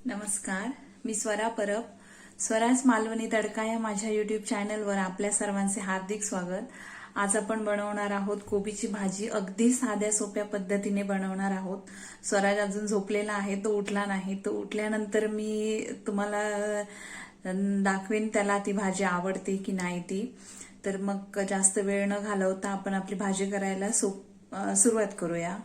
नमस्कार, मी स्वरा परब. स्वराज मालवणी तडका या माझ्या युट्यूब चॅनलवर आपल्या सर्वांचे हार्दिक स्वागत. आज आपण बनवणार आहोत कोबीची भाजी. अगदी साध्या सोप्या पद्धतीने बनवणार आहोत. स्वराज अजून झोपलेला आहे, तो उठला नाही. तो उठल्यानंतर मी तुम्हाला दाखवेन त्याला ती भाजी आवडते की नाही ती. तर मग जास्त वेळ न घालवता आपण आपली भाजी करायला सुरुवात करूया.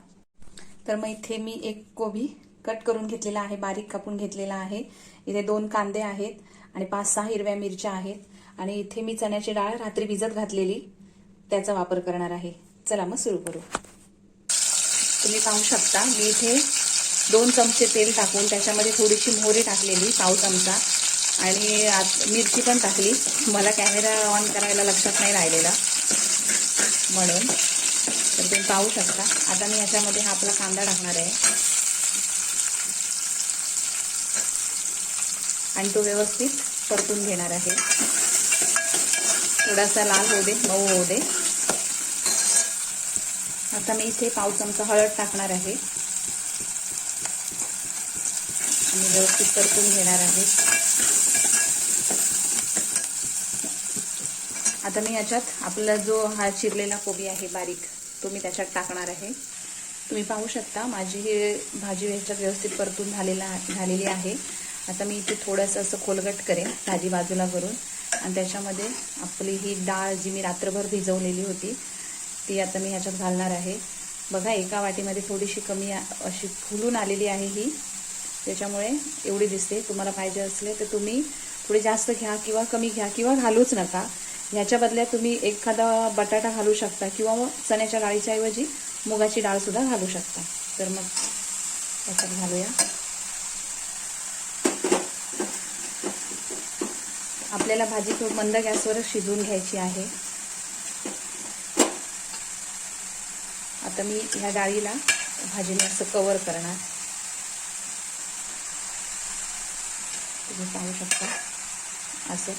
तर मग इथे मी एक कोबी कट करून घेतलेला आहे, बारीक कापून घेतलेला आहे. इथे 2 कांदे आहेत आणि 5-6 हिरव्या मिरच्या आहेत आणि इथे मी चण्याची डाळ रात्री भिजत घातलेली त्याचा वापर करणार आहे. चला मग सुरू करू. तुम्ही पाहू शकता मी इथे 2 चमचे तेल टाकून त्याच्यामध्ये थोडीशी मोहरी टाकलेली, पाव चमचा, आणि मिरची पण टाकली. मला कॅमेरा ऑन करायला लक्षात नाही राहिलेला म्हणून. तर तुम्ही पाहू शकता. आता मी याच्यामध्ये हा आपला कांदा टाकणार आहे आणि तो व्यवस्थित परतून घेणार आहे. थोडासा लाल होऊ दे, मऊ होऊ दे. आता मी इथे पाव चमचा हळद टाकणार आहे आणि व्यवस्थित परतून घेणार आहे. आता मी याच्यात आपला जो हा चिरलेला कोबी आहे बारीक, तो मी त्याच्यात टाकणार आहे. तुम्ही पाहू शकता माझी ही भाजी ह्याच्यात व्यवस्थित परतून झालेली आहे. आता मी इथे थोडंसं असं खोलगट करेन भाजी बाजूला करून आणि त्याच्यामध्ये आपली ही डाळ जी मी रात्रभर भिजवलेली होती ती आता मी ह्याच्यात घालणार आहे. बघा, एका वाटीमध्ये थोडीशी कमी अशी फुलून आलेली आहे ही, त्याच्यामुळे एवढी दिसते. तुम्हाला पाहिजे असले तर तुम्ही थोडी जास्त घ्या किंवा कमी घ्या किंवा घालूच नका. ह्याच्या बदल्यात तुम्ही एखादा बटाटा घालू शकता किंवा मग चण्याच्या डाळीच्या ऐवजी मुगाची डाळ सुद्धा घालू शकता. तर मग त्याच्यात घालूया. आपल्याला भाजी खूप मंद गॅसवरच शिजवून घ्यायची आहे. आता मी ह्या डाळीला भाजीने असं कव्हर करणार. तुम्ही पाहू शकता असं.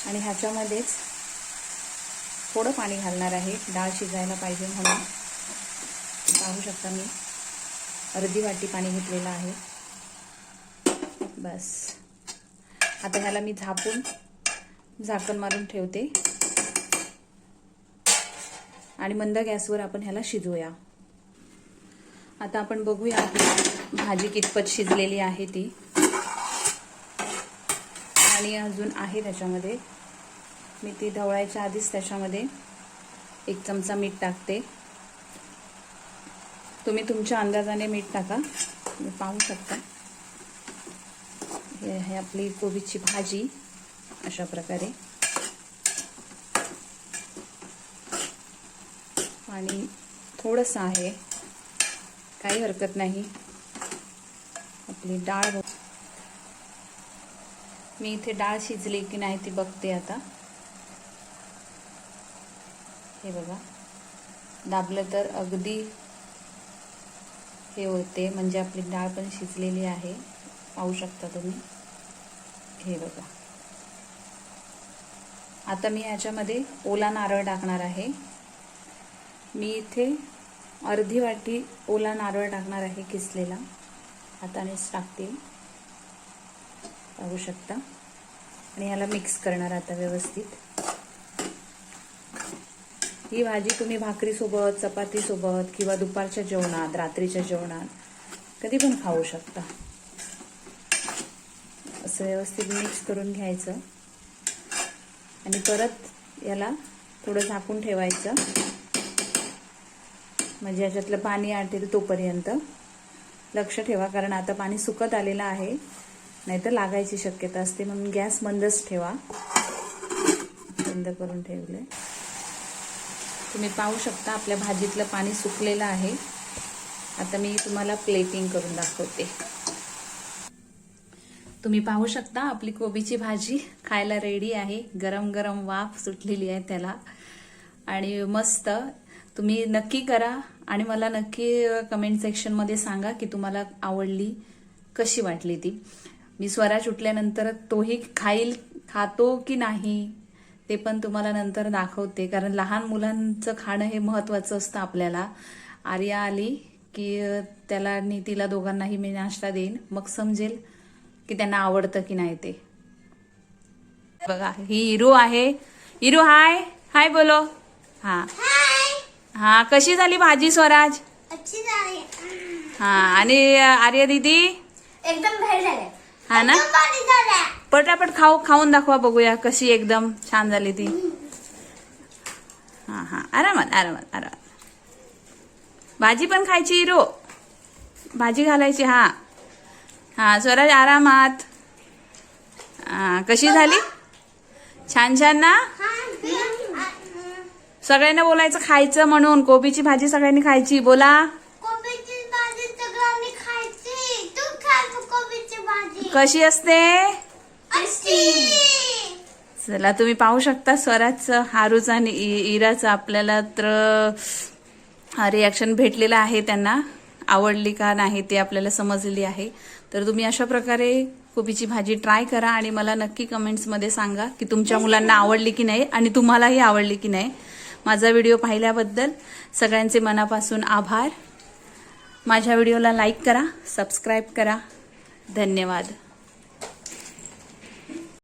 आणि ह्याच्यामध्येच थोडं पाणी घालणार आहे, डाळ शिजायला पाहिजे म्हणून. पाहू शकता मी अर्धी वाटी पाणी घेतलेलं आहे. बस. आता ह्याला मी झाकण मारून ठेवते आणि मंद गॅसवर आपण ह्याला शिजवूया. आता आपण बघूया आपली भाजी कितपत शिजलेली आहे ती. आणि अजून आहे त्याच्यामध्ये. मी ती ढवळायच्या आधीच त्याच्यामध्ये 1 चमचा मीठ टाकते. तुम्ही तुमच्या अंदाजाने मीठ टाका. तुम्ही पाहू शकता हे आहे आपली कोबीची भाजी अशा प्रकारे. आणि थोडंसं आहे, काही हरकत नाही. आपली डाळ, मी इथे डाळ शिजली की नाही ती बघते आता. हे बघा, दाबलं तर अगदी हे होते, म्हणजे आपली डाळ पण शिजलेली आहे. पाहू शकता तुम्ही. हे बघा. आता मी याच्यामध्ये ओला नारळ टाकणार आहे. मी इथे अर्धी वाटी ओला नारळ टाकणार आहे, किसलेला. हातानेच टाकते, पाहू शकता. आणि ह्याला मिक्स करणार आता व्यवस्थित. ही भाजी तुम्ही भाकरीसोबत, चपातीसोबत किंवा दुपारच्या जेवणात, रात्रीच्या जेवणात कधी पण खाऊ शकता. असं व्यवस्थित मिक्स करून घ्यायचं आणि परत याला थोडं झाकून ठेवायचं, म्हणजे याच्यातलं पाणी आटेल तोपर्यंत. लक्ष ठेवा, कारण आता पाणी सुकत आलेलं आहे, नाहीतर लागायची शक्यता असते, म्हणून गॅस मंदच ठेवा. बंद करून ठेवले. तुम्ही पाहू शकता आपल्या भाजीतलं पाणी सुकलेलं आहे. आता मी तुम्हाला प्लेटिंग करून दाखवते. तुम्ही पाहू शकता आपली कोबीची भाजी खायला रेडी आहे. गरम गरम वाफ सुटलेली आहे त्याला आणि मस्त. तुम्ही नक्की करा आणि मला नक्की कमेंट सेक्शनमध्ये सांगा की तुम्हाला आवडली, कशी वाटली ती. मी स्वराज उठल्यानंतर तोही खातो की नाही ते पण तुम्हाला नंतर दाखवते, कारण लहान मुलांचं खाणं हे महत्त्वाचं असतं आपल्याला. आर्या आली की त्याला नीतीला दोघांनाही मी नाश्ता देईन, मग समजेल की त्यांना आवडतं की नाही ते. बघा ही इरू आहे. इरू हाय हाय बोलो. हा हा, कशी झाली भाजी स्वराज? अच्छी झाली. हा, आणि आर्या दीदी एकदम भारी झाले. हा ना, एकदम भारी झाले. पटापट खाऊन दाखवा बघूया कशी एकदम छान झाली ती. हा हा, आरामात आरामात आरामात. भाजी पण खायची इरो, भाजी घालायची. हा हा स्वराज आरामात. कशी झाली? छान छान ना. सगळ्यांना बोलायचं खायचं म्हणून. कोबीची भाजी सगळ्यांनी खायची. बोला कोबीची भाजी सगळ्यांनी खायची. तू खा कोबीची भाजी. कशी असते. अच्छी. चला तुम्ही पाहू शकता स्वराजचं, हारूचं आणि इराचं आपल्याला तर रिॲक्शन भेटलेलं आहे. त्यांना आवडली का नाही ते आपल्याला समजलेली आहे. तर तुम्ही अशा प्रकारे कोबीची भाजी ट्राय करा आणि मला नक्की कमेंट्समध्ये सांगा की तुमच्या मुलांना आवडली की नाही आणि तुम्हालाही आवडली की नाही. माझा व्हिडिओ पाहिल्याबद्दल सगळ्यांचे मनापासून आभार. माझ्या व्हिडिओला लाईक करा, सबस्क्राईब करा. धन्यवाद.